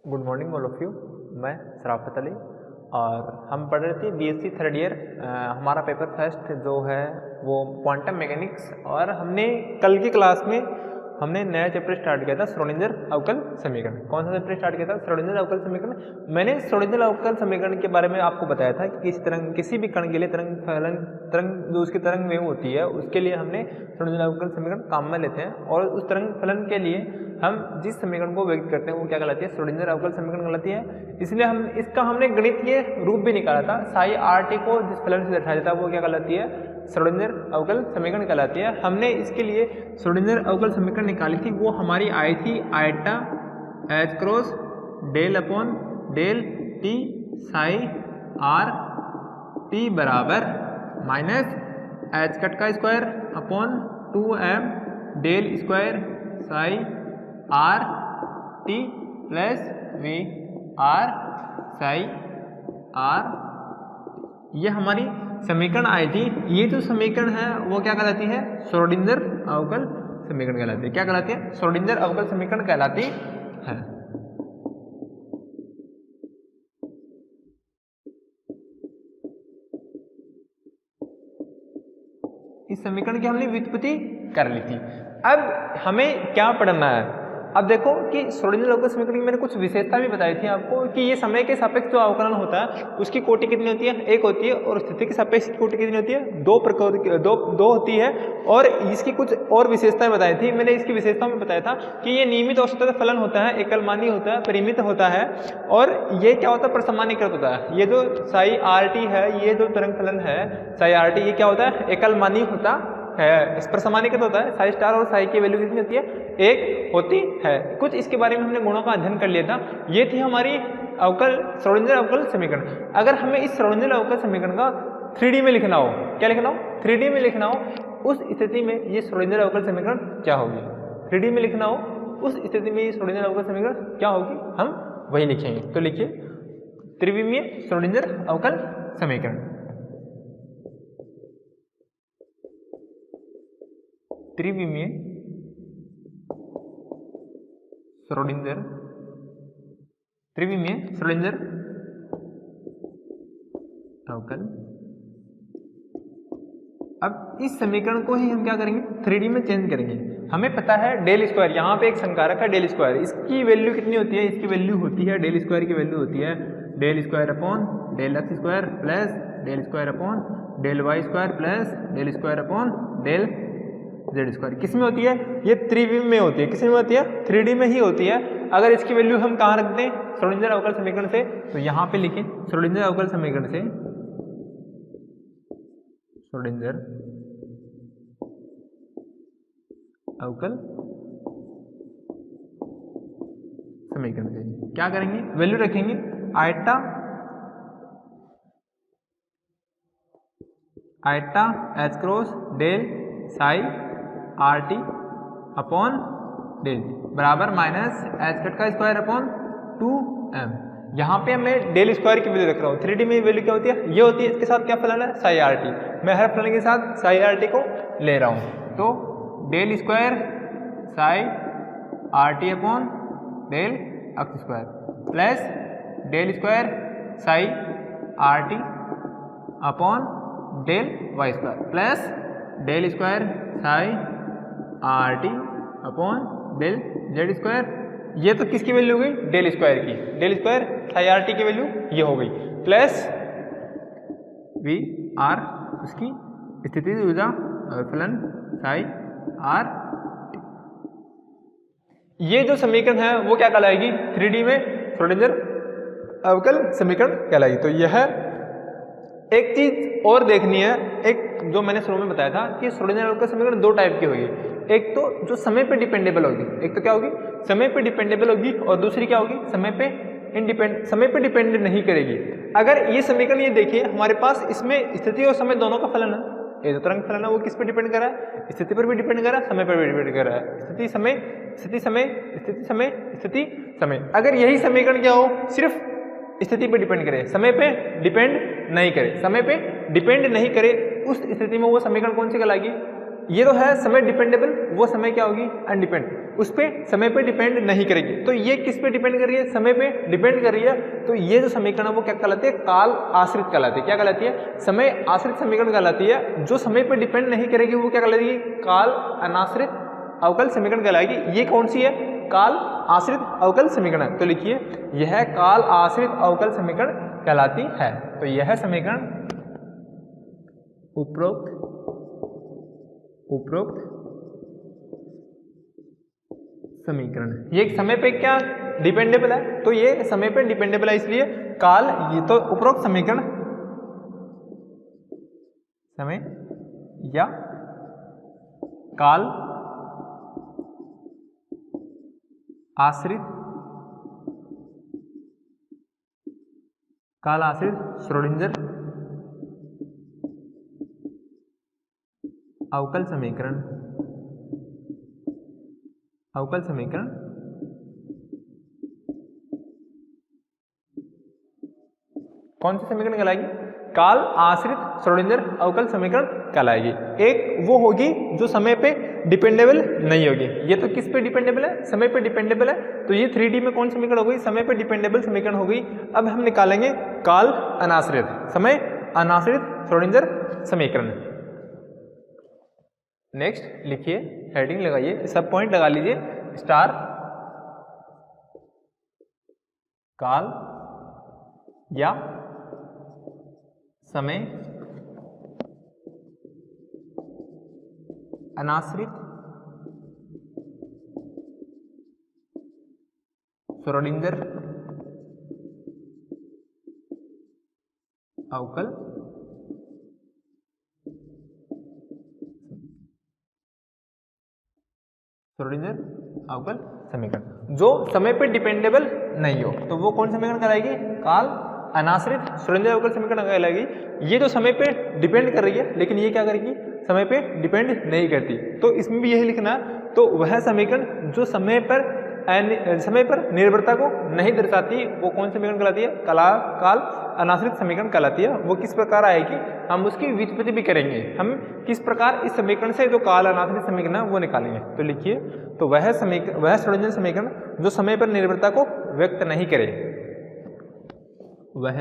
Good morning all of you. मैं सराफत अली और हम पढ़ रहे थे बीएससी थर्ड ईयर। हमारा पेपर फर्स्ट जो है वो क्वांटम मैकेनिक्स, और हमने कल की क्लास में हमने नया चैप्टर स्टार्ट किया था श्रोडिंगर अवकल समीकरण। कौन सा चैप्टर स्टार्ट किया था? श्रोडिंगर अवकल समीकरण। मैंने श्रोडिंगर अवकल समीकरण के बारे में आपको बताया था कि किसी भी कण के लिए तरंग जो उसकी तरंग वेव होती है उसके लिए हमने श्रोडिंगर अवकल समीकरण काम में लेते हैं, और उस तरंग फलन के लिए हम जिस समीकरण को व्यक्त करते हैं वो क्या कहलाती है? श्रोडिंगर अवकल समीकरण कहलाती है। इसलिए हमने गणितीय रूप भी निकाला था। साई आर टी को जिस फलन से दर्शाया जाता है वो क्या कहलाती है? श्रोडिंगर अवकल समीकरण कहलाती है। हमने इसके लिए श्रोडिंगर अवकल समीकरण निकाली थी, वो हमारी आई थी iota h cross del upon del t psi r t बराबर माइनस एच कट का square upon 2m del square psi r t plus we r psi r. ये हमारी समीकरण आई थी। ये जो समीकरण है वो क्या कहलाती है? श्रोडिंगर अवकल समीकरण कहलाती है। क्या कहलाती है? श्रोडिंगर अवकल समीकरण कहलाती है। इस समीकरण की हमने व्युत्पत्ति कर ली थी। अब हमें क्या पढ़ना है? अब देखो कि श्रोडिंगर अवकल समीकरण की मैंने कुछ विशेषता भी बताई थी आपको कि ये समय के सापेक्ष जो अवकलन होता है उसकी कोटि कितनी होती है? एक होती है। और स्थिति के सापेक्ष की कोटि कितनी होती है? दो होती है। और इसकी कुछ और विशेषताएं बताई थी। मैंने इसकी विशेषताओं में बताया था कि ये नियमित औसत फलन होता है, एकलमानी होता है, परिमित होता है, और ये क्या होता है? प्रसमानीकृत होता है। ये जो साई आर टी है, ये जो तरंग फलन है साई आर टी, ये क्या होता है? एकलमानी होता है, इस पर समानीकृत होता है। साई स्टार और साई की वैल्यू कितनी होती है? एक होती है। कुछ इसके बारे में हमने गुणों का अध्ययन कर लिया था। ये थी हमारी श्रोडिंगर अवकल समीकरण। अगर हमें इस श्रोडिंगर अवकल समीकरण का 3D में लिखना हो, क्या लिखना हो? 3D में लिखना हो, उस स्थिति में ये श्रोडिंगर अवकल समीकरण क्या होगी? 3D में लिखना हो उस स्थिति में ये श्रोडिंगर अवकल समीकरण क्या होगी? हम वही लिखेंगे। तो लिखिए त्रिविमीय श्रोडिंगर अवकल समीकरण। त्रिविमीय श्रोडिंगर अवकल। अब इस समीकरण को ही हम क्या करेंगे? 3D में चेंज करेंगे। हमें पता है डेल स्क्वायर, यहाँ पे एक संकारक है डेल स्क्वायर, इसकी वैल्यू कितनी होती है? इसकी वैल्यू होती है, डेल स्क्वायर की वैल्यू होती है del square upon del x square plus del square upon del y square plus del square upon del z square. किस में होती है? ये त्रिविमीय में होती है। किस में होती है? 3D में ही होती है। अगर इसकी वैल्यू हम कहाँ रख दें श्रोडिंगर अवकल समीकरण से, तो यहाँ पे लिखें श्रोडिंगर अवकल समीकरण से, श्रोडिंगर अवकल समीकरण से क्या करेंगे? वैल्यू रखेंगे iota h cross del psi r t upon del बराबर माइनस एच कट का स्क्वायर अपॉन 2m। यहाँ पे मैं डेल स्क्वायर की वैल्यू रख रहा हूँ। 3D में वैल्यू क्या होती है? ये होती है। इसके साथ क्या फलन है? Sai r T. मैं हर फलन के साथ साई आर टी को ले रहा हूँ। तो del square psi r t upon del x square plus del square psi r t upon del y square plus del square psi r t upon del z square. ये तो किसकी value हो गई? डेल स्क्वायर की। Del square psi r t की value ये हो गई प्लस वी आर उसकी स्थिति ऊर्जा फलन साई आर। ये जो समीकरण है वो क्या कहलाएगी? 3D में श्रोडिंगर अवकल समीकरण कहलाएगी। तो यह एक चीज और देखनी है, एक जो मैंने शुरू में बताया था कि श्रोडिंगर अवकल समीकरण दो टाइप की होगी। एक तो जो समय पे डिपेंडेबल होगी, एक तो क्या होगी? समय पे डिपेंडेबल होगी, और दूसरी क्या होगी? समय पे डिपेंड नहीं करेगी। अगर ये समीकरण ये देखिए हमारे पास, इसमें स्थिति और समय दोनों का फलन है। ये जो तरंग फलन है वो किस पे डिपेंड कर रहा है? स्थिति पर भी डिपेंड कर रहा है, समय पर भी डिपेंड कर रहा है। स्थिति समय स्थिति समय स्थिति समय स्थिति समय। अगर यही समीकरण क्या हो? सिर्फ स्थिति पे डिपेंड करे, समय पे डिपेंड नहीं करे, समय पे डिपेंड नहीं करे, उस स्थिति में वो समीकरण कौन सी कहलाएगी? ये तो है समय डिपेंडेबल, वो समय क्या होगी अनडिपेंड, उस पर समय पे डिपेंड नहीं करेगी। तो ये किस पे डिपेंड कर रही है, समय पे डिपेंड कर रही है। तो ये जो समीकरण है वो क्या कहलाती है, काल आश्रित कहलाती है। क्या कहलाती है, समय आश्रित समीकरण कहलाती है। जो समय पे डिपेंड नहीं करेगी वो क्या कहलाएगी, काल अनाश्रित अवकल समीकरण कहलाएगी। ये कौन सी है, काल आश्रित अवकल समीकरण। तो लिखिए यह काल आश्रित अवकल समीकरण कहलाती है। तो यह समीकरण उपरोक्त समीकरण, ये समय पे क्या डिपेंडेबल है, तो ये समय पे डिपेंडेबल है, इसलिए काल, ये तो उपरोक्त समीकरण समय या काल आश्रित श्रोडिंगर अवकल समीकरण कौन सी समीकरण कहलाएगी, काल आश्रित श्रोडिंगर अवकल समीकरण कहलाएगी। एक वो होगी जो समय पे डिपेंडेबल नहीं होगी। ये तो किस पे डिपेंडेबल है, समय पे डिपेंडेबल है। तो ये 3D में कौन समीकरण हो गई, समय पे डिपेंडेबल समीकरण हो गई। अब हम निकालेंगे काल अनाश्रित, समय अनाश्रित श्रोडिंगर समीकरण। नेक्स्ट लिखिए, हेडिंग लगाइए, सब पॉइंट लगा लीजिए, स्टार काल या समय अनाश्रित श्रोडिंगर अवकल समीकरण। जो समय पे डिपेंडेबल नहीं हो तो वो कौन समीकरण कहलाएगी, काल अनाश्रित श्रोडिंगर अवकल समीकरण कहलाएगी। ये तो समय पे डिपेंड कर रही है, लेकिन ये क्या करेगी, समय पे डिपेंड नहीं करती। तो इसमें भी यही लिखना है। तो वह समीकरण जो समय पर निर्भरता को नहीं दर्शाती वो कौन सी समीकरण कहलाती है, काल अनाश्रित समीकरण कहलाती है। वो किस प्रकार आएगी, हम उसकी व्युत्पत्ति भी करेंगे, हम किस प्रकार इस समीकरण से जो काल अनाश्रित समीकरण है वो निकालेंगे। तो लिखिए, तो वह श्रोडिंगर समीकरण जो समय पर निर्भरता को व्यक्त नहीं करे, वह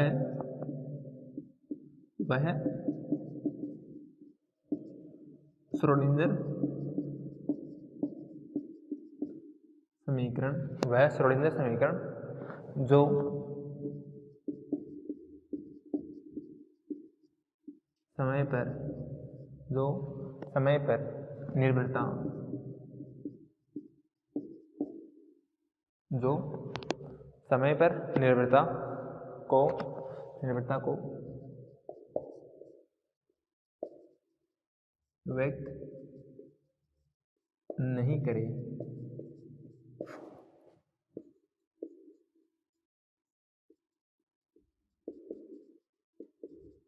श्रोडिंगर समीकरण जो समय पर निर्भरता को व्यक्त नहीं करे,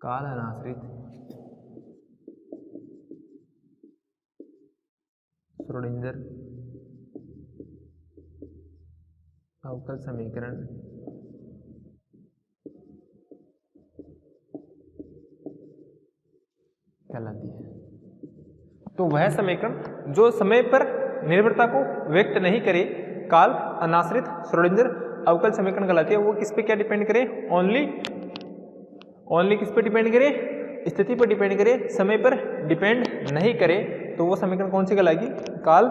काल अनाश्रित श्रोडिंगर अवकल समीकरण कहलाती है। तो वह समीकरण जो समय पर निर्भरता को व्यक्त नहीं करे, काल अनाश्रित श्रोडिंगर अवकल समीकरण कहलाती है। वो किस पे क्या डिपेंड करे, ओनली किस पे डिपेंड करे, स्थिति पर डिपेंड करे, समय पर डिपेंड नहीं करे। तो वो समीकरण कौन सी कहलाएगी, काल।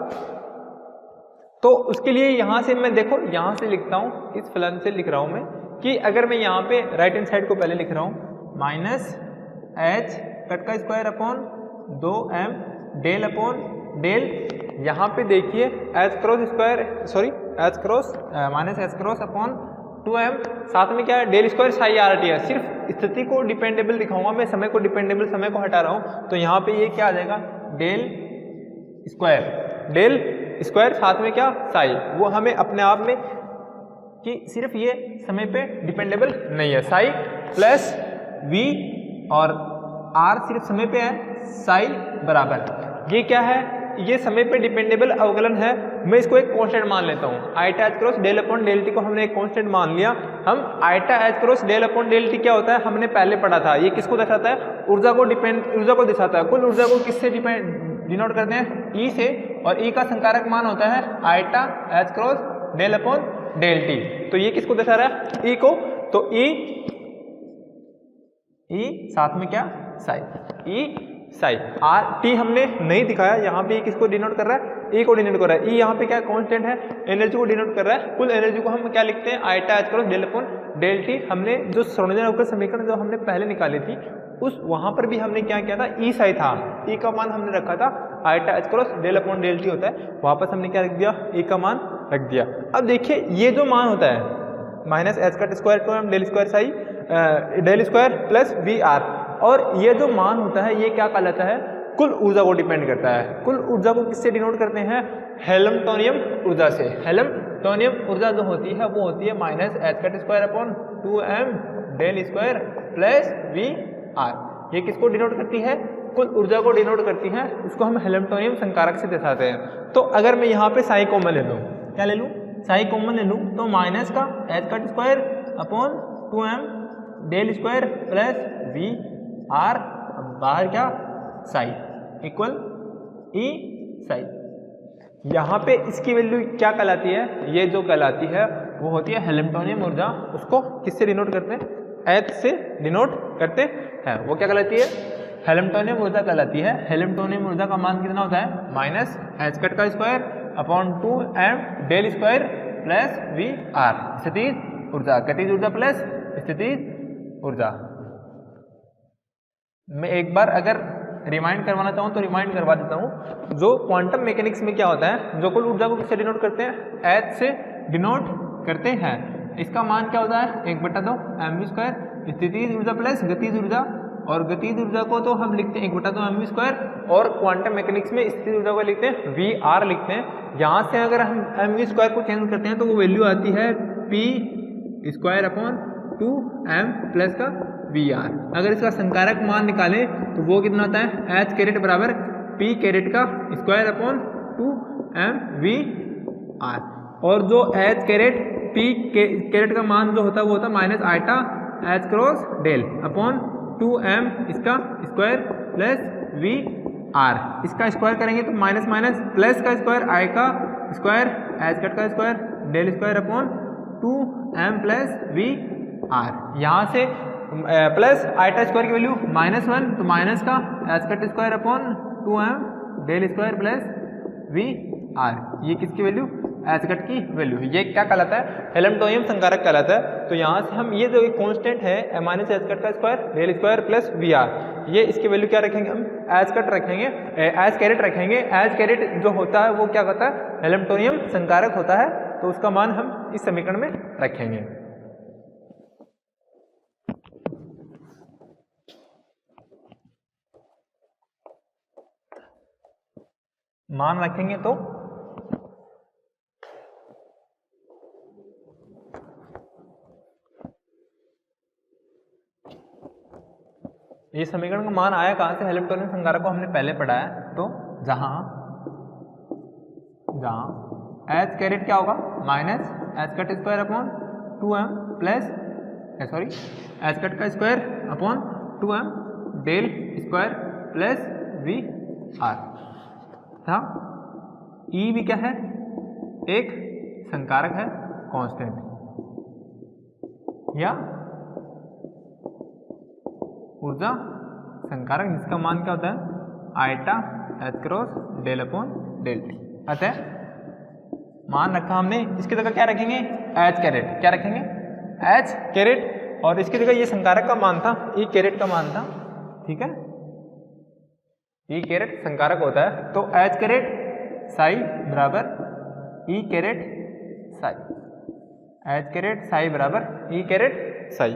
तो उसके लिए यहाँ से मैं देखो, यहाँ से लिखता हूँ, इस फलन से लिख रहा हूँ मैं कि अगर मैं यहाँ पे राइट हैंड साइड को पहले लिख रहा हूँ, माइनस एच कट का square upon 2m del upon del, यहाँ पे देखिए h cross minus h cross upon 2m, साथ में क्या है, del square psi r t है। सिर्फ स्थिति को डिपेंडेबल दिखाऊंगा मैं, समय को डिपेंडेबल, समय को हटा रहा हूँ। तो यहाँ पे ये क्या आ जाएगा, डेल स्क्वायर साथ में क्या, साई। वो हमें अपने आप में कि सिर्फ ये समय पे डिपेंडेबल नहीं है, साई प्लस v और r सिर्फ समय पे है, साई बराबर, ये क्या है, ये समय पे डिपेंडेबल अवकलन है। मैं इसको एक कांस्टेंट मान लेता हूँ, iota h cross del upon del t को हमने एक कांस्टेंट मान लिया। हम iota h cross del upon del t क्या होता है, हमने पहले पढ़ा था। ये किसको दर्शाता है, ऊर्जा को दर्शाता है। कुल ऊर्जा को किससे डिनोट करते हैं ई से, और ई का संकारक मान होता है iota h cross del upon del t. तो ये किसको दर्शा रहा है? ई को। तो ई साथ में क्या? साई, ई साई। आर टी हमने नहीं दिखाया, यहाँ पे किसको डिनोट कर रहा है? ई को डिनोट कर रहा है। ई यहाँ पे क्या कांस्टेंट है? एनर्जी को डिनोट कर रहा है। कुल एनर्जी को हम क्या लिखते हैं? Iota h cross del upon del t. हमने जो श्रोडिंगर अवकल समीकरण जो हमने पहले निकाली थी, उस वहां पर भी हमने क्या किया था? ई साई था, ई का मान हमने रखा था iota h cross del upon del t होता है, वापस हमने क्या रख दिया? ई का मान रख दिया। अब देखिए ये जो मान होता है minus H cut square two m del square psi del square plus we r, और ये जो मान होता है ये क्या कहलाता है? कुल ऊर्जा को डिपेंड करता है। कुल ऊर्जा को किससे डिनोट करते हैं? हेल्मटोनियम ऊर्जा से। हेल्मटोनियम ऊर्जा जो होती है वो होती है minus H cut square upon 2m del square plus we r. ये किसको डिनोट करती है? कुल ऊर्जा को डिनोट करती है। उसको हम हेल्मटोनियम संकारक से दर्शाते हैं। तो अगर मैं यहाँ पे साई कॉमन ले लूँ, क्या ले लूँ? साई कॉमन ले लूँ तो माइनस का h cut square upon 2m del square plus we r, बाहर क्या? Psi equal e psi. यहाँ पे इसकी वैल्यू क्या कहलाती है? ये जो कहलाती है वो होती है हेल्मटोनियम ऊर्जा। उसको किससे डिनोट करते हैं? एच से डिनोट करते हैं। वो क्या कहलाती है? हेल्मटोनियम ऊर्जा कहलाती है। हेल्मटोनियम ऊर्जा का मान कितना होता है? माइनस एच कट का square upon 2m del square plus we r. स्थितिज ऊर्जा, गतिज ऊर्जा प्लस स्थितिज ऊर्जा। मैं एक बार अगर रिमाइंड करवाना चाहूँ तो रिमाइंड करवा देता हूँ। जो क्वांटम मैकेनिक्स में क्या होता है, जो कुल ऊर्जा को किससे डिनोट करते हैं? एच से डिनोट करते हैं। इसका मान क्या होता है? 1/2 mv स्क्वायर स्थितिज ऊर्जा प्लस गतिज ऊर्जा, और गतिज ऊर्जा को तो हम लिखते हैं 1/2 mv स्क्वायर, और क्वांटम मैकेनिक्स में स्थितिज ऊर्जा को लिखते हैं वी आर लिखते हैं। यहाँ से अगर हम mv स्क्वायर को चेंज करते हैं तो वो वैल्यू आती है p square upon 2m plus का वी आर। अगर इसका संकारक मान निकालें तो वो कितना आता है? एच कैरेट बराबर पी कैरेट का square upon 2m v r, और जो एच कैरेट पी कैरेट का मान जो होता है वो होता है minus iota h cross del upon 2m इसका स्क्वायर प्लस वी आर। इसका स्क्वायर करेंगे तो माइनस माइनस प्लस का स्क्वायर आई का स्क्वायर एच कट का square del square upon 2m plus we r. यहाँ से प्लस आइटा स्क्वायर की वैल्यू -1, तो माइनस का h cut square upon 2m del square plus we r. ये किसकी वैल्यू? एच कट की वैल्यू। ये क्या कहलाता है? हेल्मटोनियम संकारक कहलाता है। तो यहाँ से हम ये जो एक कांस्टेंट है माइनस एच कट का square del square plus we r, ये इसकी वैल्यू क्या रखेंगे? हम एच कट रखेंगे, एच कैरेट रखेंगे। एच कैरेट जो होता है वो क्या होता है? हेल्मटोनियम संकारक होता है। तो उसका मान हम इस समीकरण में रखेंगे। मान रखेंगे तो ये समीकरण का मान आया कहाँ से? हेल्मटोनियम संकारक को हमने पहले पढ़ा है। तो जहां एच कैरेट क्या होगा? Minus H cut square upon 2m plus H cut का square upon 2m del square plus we R था। ई भी क्या है? एक संकारक है, कांस्टेंट, या ऊर्जा संकारक, जिसका मान क्या होता है? Iota h cross del upon del t. अतः मान रखा हमने, इसकी जगह क्या रखेंगे? H caret. क्या रखेंगे? एच कैरेट, और इसकी जगह ये संकारक का मान था, ई कैरेट का मान था। ठीक है, ई कैरेट संकारक होता है। तो एच कैरेट साई बराबर E caret psi, H caret psi बराबर ई कैरेट साई।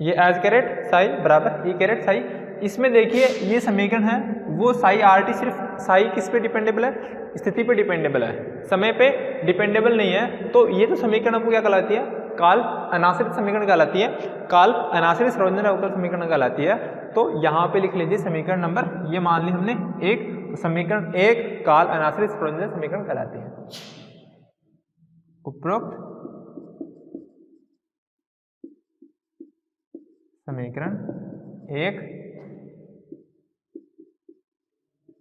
ये एच कैरेट साई बराबर ई कैरेट साई। इसमें देखिए ये समीकरण है वो साई आर टी, सिर्फ साई किस पे डिपेंडेबल है? स्थिति पे डिपेंडेबल है, समय पे डिपेंडेबल नहीं है। तो ये जो समीकरण आपको क्या कहलाती है? काल अनाश्रित समीकरण कहलाती है, काल अनाश्रित श्रोडिंगर अवकल समीकरण कहलाती है। तो यहाँ पे लिख लीजिए समीकरण नंबर, ये मान ली हमने एक, तो समीकरण 1 काल अनाश्रित श्रोडिंगर समीकरण कहलाती है। उपरोक्त समीकरण 1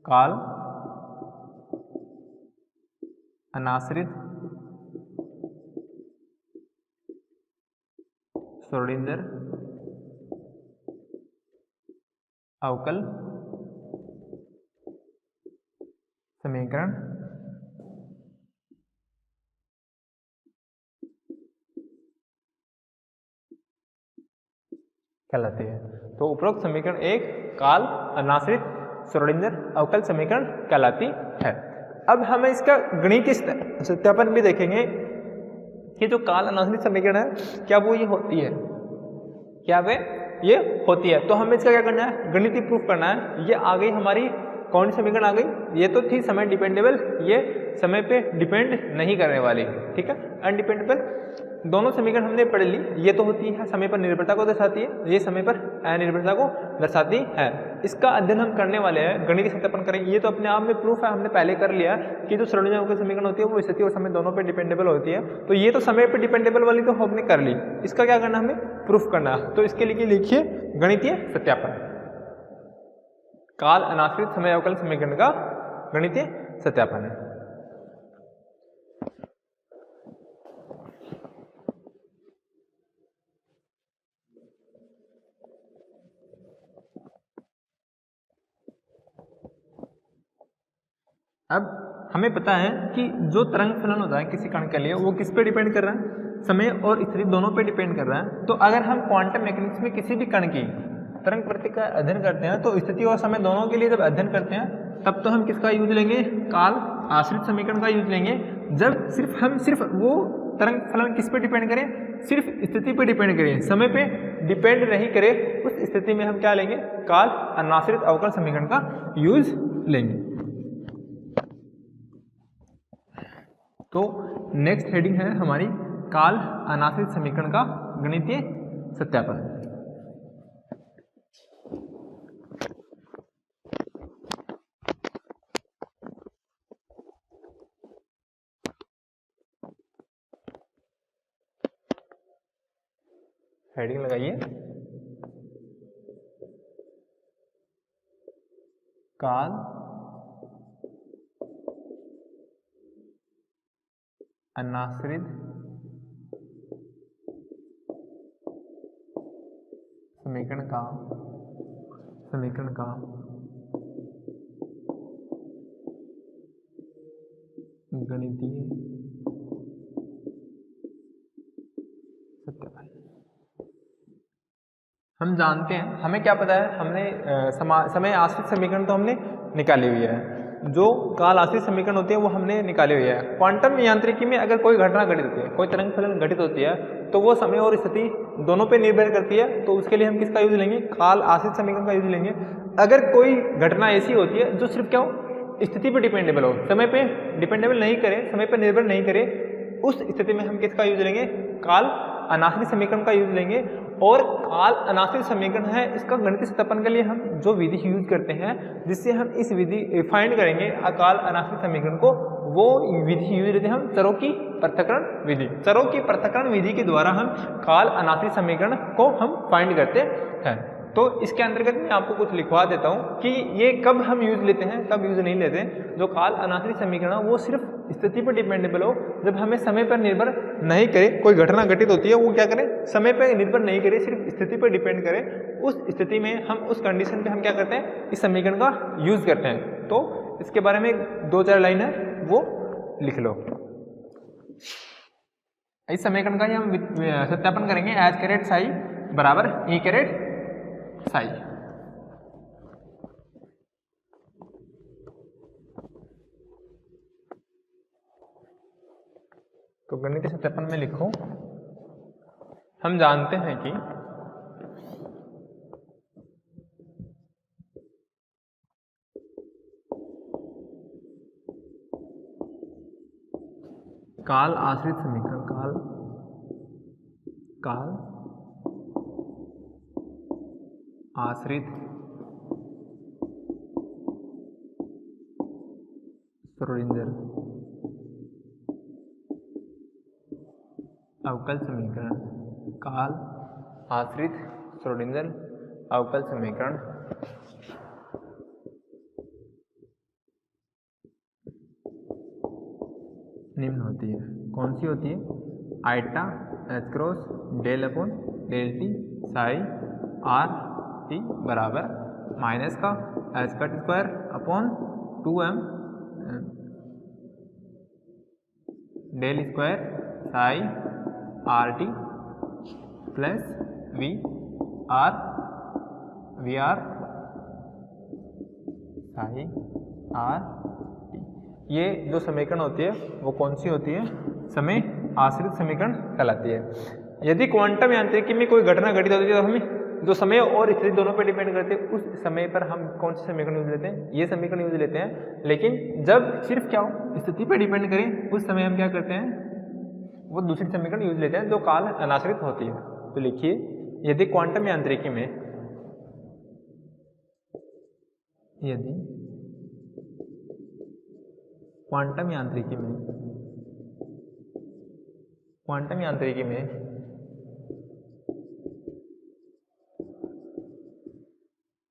काल अनाश्रित श्रोडिंगर अवकल समीकरण कहलाती है। तो उपरोक्त समीकरण एक काल अनाश्रित श्रोडिंगर अवकल समीकरण कहलाती है। अब हमें इसका गणितीय सत्यापन भी देखेंगे कि जो काल अनाश्रित समीकरण है क्या वो ये होती है, क्या वे ये होती है। तो हमें इसका क्या करना है, गणितीय प्रूफ करना है। ये आ गई हमारी कौन सी समीकरण आ गई, ये तो थी समय डिपेंडेबल, ये समय पे डिपेंड नहीं करने वाली, ठीक है, अनडिपेंडेबल। दोनों समीकरण हमने पढ़ ली। ये तो होती है समय पर निर्भरता को दर्शाती है, ये समय पर अनिर्भरता को दर्शाती है। इसका अध्ययन हम करने वाले हैं, गणितीय सत्यापन करेंगे। ये तो अपने आप में प्रूफ है, हमने पहले कर लिया कि जो श्रोडिंगर अवकल समीकरण होती है वो स्थिति और समय दोनों पे डिपेंडेबल होती है। तो ये तो समय पर डिपेंडेबल वाली तो हमने कर ली, इसका क्या करना, हमें प्रूफ करना। तो इसके लिए लिखिए गणितीय सत्यापन, काल अनाश्रित समय अवकल समीकरण का गणितीय सत्यापन है। अब हमें पता है कि जो तरंग फलन होता है किसी कण के लिए वो किस पे डिपेंड कर रहा है, समय और स्थिति दोनों पे डिपेंड कर रहा है। तो अगर हम क्वांटम मैकेनिक्स में किसी भी कण की तरंग प्रक्रिया का अध्ययन करते हैं तो स्थिति और समय दोनों के लिए जब अध्ययन करते हैं तब तो हम किसका यूज लेंगे, काल आश्रित समीकरण का यूज लेंगे। जब सिर्फ वो तरंग फलन किस पे डिपेंड करें, सिर्फ स्थिति पे डिपेंड करें, समय पे डिपेंड नहीं करे, उस स्थिति में हम क्या लेंगे, काल अनाश्रित अवकल समीकरण का यूज लेंगे। तो नेक्स्ट हेडिंग है हमारी काल अनाश्रित समीकरण का गणितीय सत्यापन। हेडिंग लगाइए, काल अनाश्रित समीकरण का गणितीय सत्यापन। हम जानते हैं, हमें क्या पता है, हमने समय आश्रित समीकरण तो हमने निकाली हुई है, जो काल आश्रित समीकरण होती है वो हमने निकाली हुई है। क्वांटम यांत्रिकी में अगर कोई घटना घटित होती है, कोई तरंग फलन घटित होती है तो वो समय और स्थिति दोनों पे निर्भर करती है। तो उसके लिए हम किसका यूज लेंगे, काल आश्रित समीकरण का यूज लेंगे। अगर कोई घटना ऐसी होती है जो सिर्फ क्या हो, स्थिति पे डिपेंडेबल हो, समय पे डिपेंडेबल नहीं करे, समय पर निर्भर नहीं करे, उस स्थिति में हम किसका यूज लेंगे, काल अनाश्रित समीकरण का यूज लेंगे। और काल अनाश्रित समीकरण है, इसका गणितीय सत्यापन के लिए हम जो विधि यूज करते हैं जिससे हम इस विधि फाइंड करेंगे अकाल अनाश्रित समीकरण को, वो विधि यूज लेते हैं हम चरों की पृथक्करण विधि। चरों की पृथक्करण विधि के द्वारा हम काल अनाश्रित समीकरण को हम फाइंड करते हैं। तो इसके अंतर्गत मैं आपको कुछ लिखवा देता हूँ कि ये कब हम यूज लेते हैं, कब यूज नहीं लेते। जो काल अनाश्रित समीकरण वो सिर्फ स्थिति पर डिपेंडेबल हो, जब हमें समय पर निर्भर नहीं करे, कोई घटना घटित होती है वो क्या करें, समय पर निर्भर नहीं करे, सिर्फ स्थिति पर डिपेंड करे, उस स्थिति में हम उस कंडीशन पे हम क्या करते हैं, इस समीकरण का यूज करते हैं। तो इसके बारे में 2-4 लाइन है वो लिख लो। इस समीकरण का ही हम सत्यापन करेंगे, एच कैरेट साई बराबर ई कैरेट साई। तो गणितीय सत्यापन में लिखो, हम जानते हैं कि काल आश्रित समीकरण, काल आश्रित श्रोडिंगर अवकल समीकरण, काल आश्रित श्रोडिंगर अवकल समीकरण होती है। कौन सी होती है? Iota h cross del upon del t psi r t बराबर माइनस का h cut square upon 2m del square psi r t plus we r psi r t. ये जो समीकरण होती है वो कौन सी होती है? समय आश्रित समीकरण कहलाती है। यदि क्वांटम यांत्रिकी में कोई घटना घटित होती है तो हमें जो समय और स्थिति दोनों पर डिपेंड करते हैं, उस समय पर हम कौन से समीकरण यूज लेते हैं? ये समीकरण यूज लेते हैं। लेकिन जब सिर्फ क्या हो, स्थिति पर डिपेंड करें, उस समय हम क्या करते हैं? वो दूसरी समीकरण यूज लेते हैं जो काल अनाश्रित होती है। तो लिखिए, यदि क्वांटम यांत्रिकी में क्वांटम यांत्रिकी में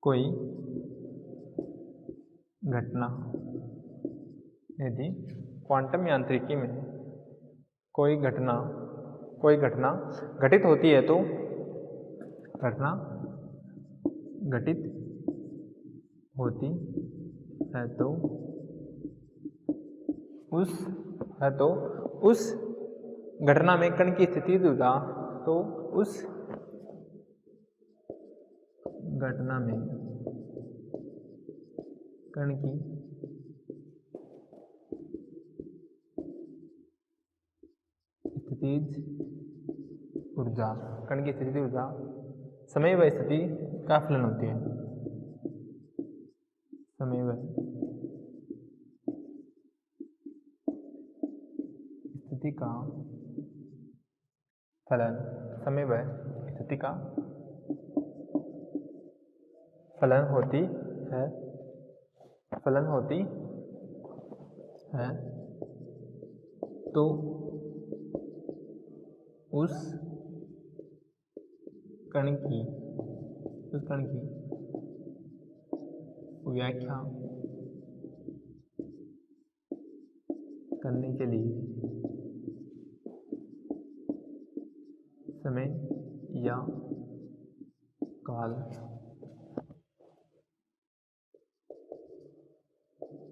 कोई घटना, यदि क्वांटम यांत्रिकी में कोई घटना घटित होती है तो घटना घटित होती है तो उस घटना में कण की स्थिति ऊर्जा, तो उस घटना में कण की स्थितिज ऊर्जा समय व स्थिति का फलन होती है। समय व स्थिति का फलन, समय व स्थिति का फलन होती है तो उस कण की व्याख्या करने के लिए समय या काल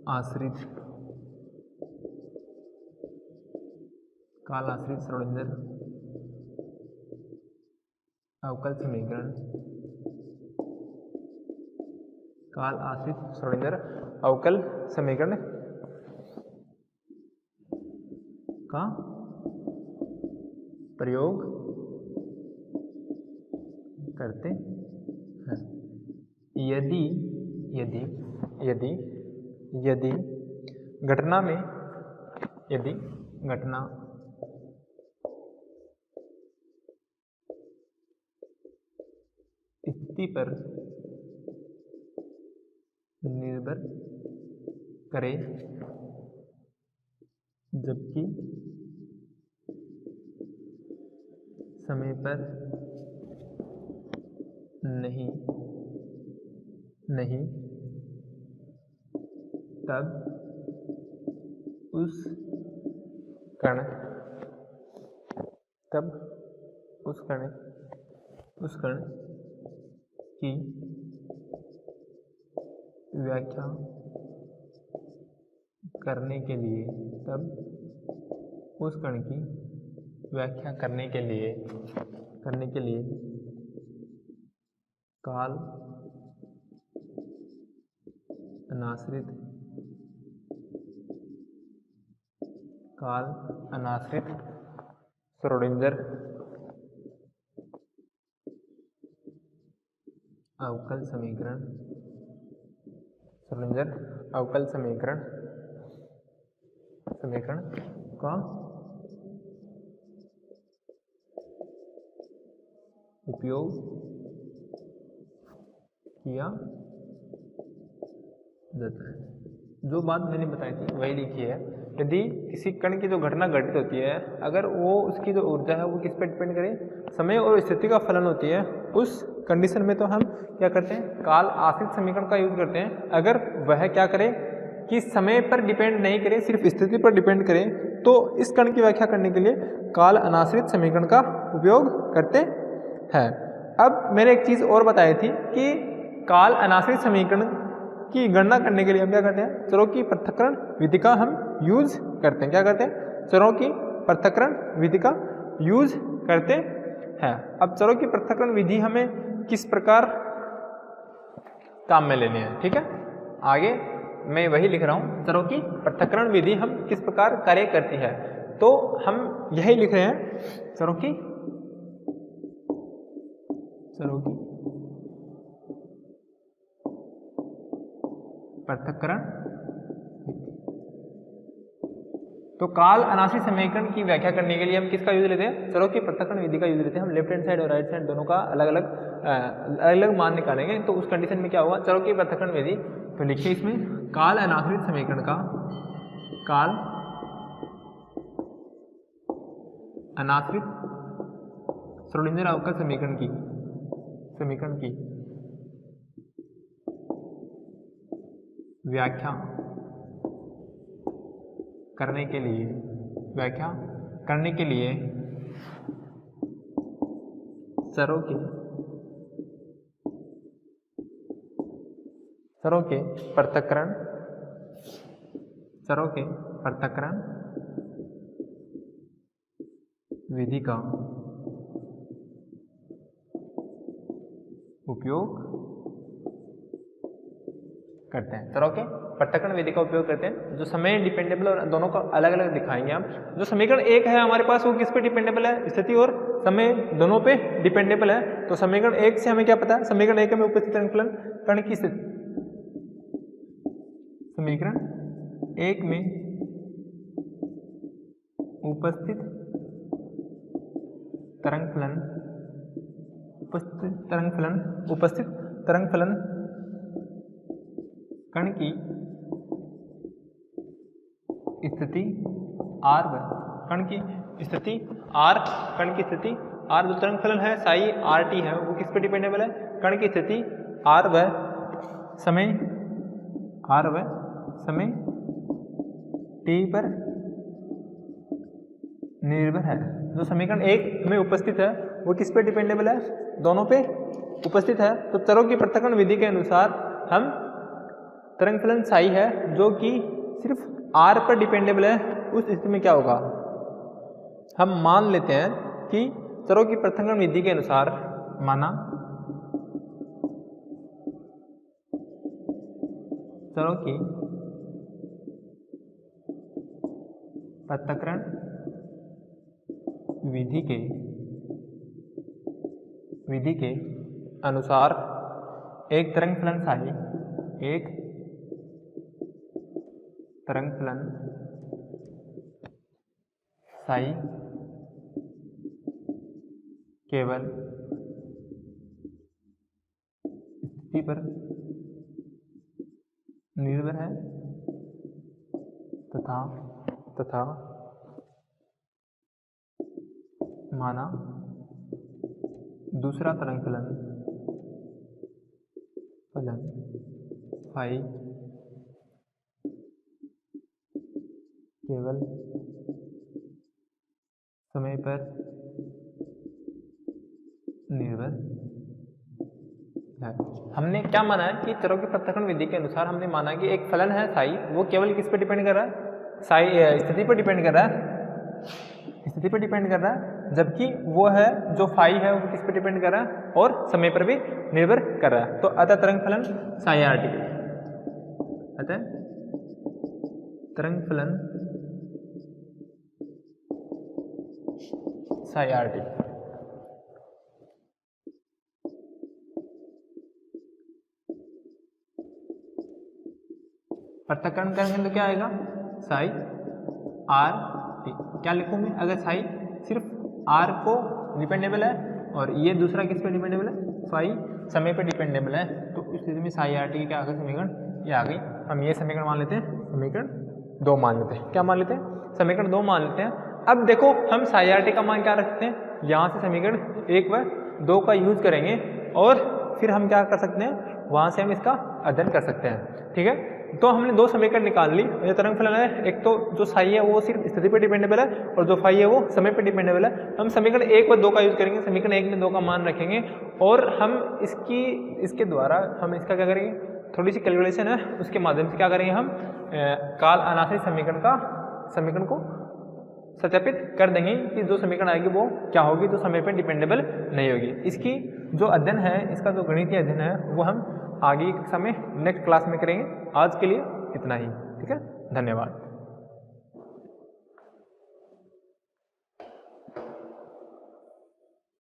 आश्रित श्रोडिंगर अवकल समीकरण का प्रयोग करते हैं। यदि घटना स्थिति पर निर्भर करे जबकि समय पर नहीं, तब उस कण की व्याख्या करने के लिए काल अनाश्रित श्रोडिंगर अवकल समीकरण का उपयोग किया जाता है। जो बात मैंने बताई थी वही लिखी है। यदि किसी कण की जो घटना घटित होती है, अगर वो उसकी जो ऊर्जा है वो किस पर डिपेंड करे? समय और स्थिति का फलन होती है। उस कंडीशन में तो हम क्या करते हैं? काल आश्रित समीकरण का यूज करते हैं। अगर वह क्या करे कि समय पर डिपेंड नहीं करे, सिर्फ स्थिति पर डिपेंड करे, तो इस कण की व्याख्या करने के लिए काल अनाश्रित समीकरण का उपयोग करते हैं। अब मैंने एक चीज़ और बताई थी कि काल अनाश्रित समीकरण की गणना करने के लिए हम क्या करते हैं, चरों की पृथक्करण विधि का हम यूज करते हैं। क्या करते हैं, चरों की पृथक्करण विधि का यूज करते हैं। अब चरों की पृथक्करण विधि हमें किस प्रकार काम में लेनी है, ठीक है। आगे मैं वही लिख रहा हूँ, चरों की पृथक्करण विधि हम किस प्रकार कार्य करती है, तो हम यही लिख रहे हैं, चरों की पृथक्करण। तो काल अनाश्रित समीकरण की व्याख्या करने के लिए हम किसका यूज लेते हैं, चरों की पृथक्करण विधि का यूज लेते हैं। हम लेफ्ट हैंड साइड और राइट साइड दोनों का अलग अलग मान निकालेंगे। तो उस कंडीशन में क्या होगा, चरों की पृथक्करण विधि, तो लिखिए इसमें काल अनाश्रित समीकरण का, काल अनाश्रित श्रोडिंगर अवकल समीकरण की व्याख्या करने के लिए चरों के पृथक्करण विधि का उपयोग करते हैं। चरों के पृथक्करण विधि का उपयोग करते हैं। जो समय डिपेंडेबल और दोनों का अलग अलग दिखाएंगे हम। जो समीकरण एक है हमारे पास, वो किस पे डिपेंडेबल है, स्थिति और समय दोनों पे डिपेंडेबल है। तो समीकरण एक से हमें क्या पता है, समीकरण एक में उपस्थित तरंग फलन कण की स्थिति, समीकरण एक में उपस्थित तरंग फलन कण की स्थिति r, कण की स्थिति r, जो तरंग फलन है साई आर टी है, वो किस पे डिपेंडेबल है, कण की स्थिति r व समय t पर निर्भर है। जो समीकरण एक में उपस्थित है वो किस पे डिपेंडेबल है, दोनों पे उपस्थित है। तो चरों की पृथक्करण विधि के अनुसार हम तरंग फलन साई है जो कि सिर्फ r पर डिपेंडेबल है, उस स्थिति में क्या होगा, हम मान लेते हैं कि चरों की पृथक्करण विधि के अनुसार माना चरों की पृथक्करण विधि के अनुसार एक तरंग फलन साई केवल स्थिति पर निर्भर है तथा माना दूसरा तरंग फलन फाई केवल समय पर निर्भर है। हमने क्या माना है कि चरों की पृथक्करण विधि के अनुसार हमने माना कि एक फलन है साई, वो केवल किस पर डिपेंड कर रहा है, साई स्थिति पर डिपेंड कर रहा है, जबकि वो है जो फाई है वो किस पर डिपेंड कर रहा है, और समय पर भी निर्भर कर रहा है। तो अतः तरंग फलन साई आर टी, तरंग फलन साई आर टी पृथक्करण करेंगे तो क्या आएगा, साई आर टी। क्या लिखूं मैं, अगर साई सिर्फ आर को डिपेंडेबल है और ये दूसरा किस पे डिपेंडेबल है, फाई समय पे डिपेंडेबल है, तो उस स्थिति में साई आर टी की क्या आ गई समीकरण, ये आ गई। हम ये समीकरण मान लेते हैं, समीकरण 2 मान लेते हैं। क्या मान लेते हैं, समीकरण 2 मान लेते हैं। अब देखो हम साई आर टी का मान क्या रखते हैं, यहाँ से समीकरण 1 व 2 का यूज करेंगे और फिर हम क्या कर सकते हैं, वहाँ से हम इसका अध्ययन कर सकते हैं। ठीक है, तो हमने दो समीकरण निकाल ली। ये तरंग फलन है, एक तो जो साई है वो सिर्फ स्थिति पे डिपेंडेबल है और जो फाई है वो समय पे डिपेंडेबल है। हम समीकरण 1 व 2 का यूज करेंगे, समीकरण 1 में 2 का मान रखेंगे और हम इसके द्वारा हम इसका क्या करेंगे, थोड़ी सी कैलकुलेशन है उसके माध्यम से क्या करेंगे, हम काल अनाश्रित समीकरण को सत्यापित कर देंगे कि जो समीकरण आएगी वो क्या होगी, जो समय पर डिपेंडेबल नहीं होगी। इसकी जो अध्ययन है, इसका जो गणितीय अध्ययन है वो हम आगे के समय नेक्स्ट क्लास में करेंगे। आज के लिए इतना ही, ठीक है, धन्यवाद।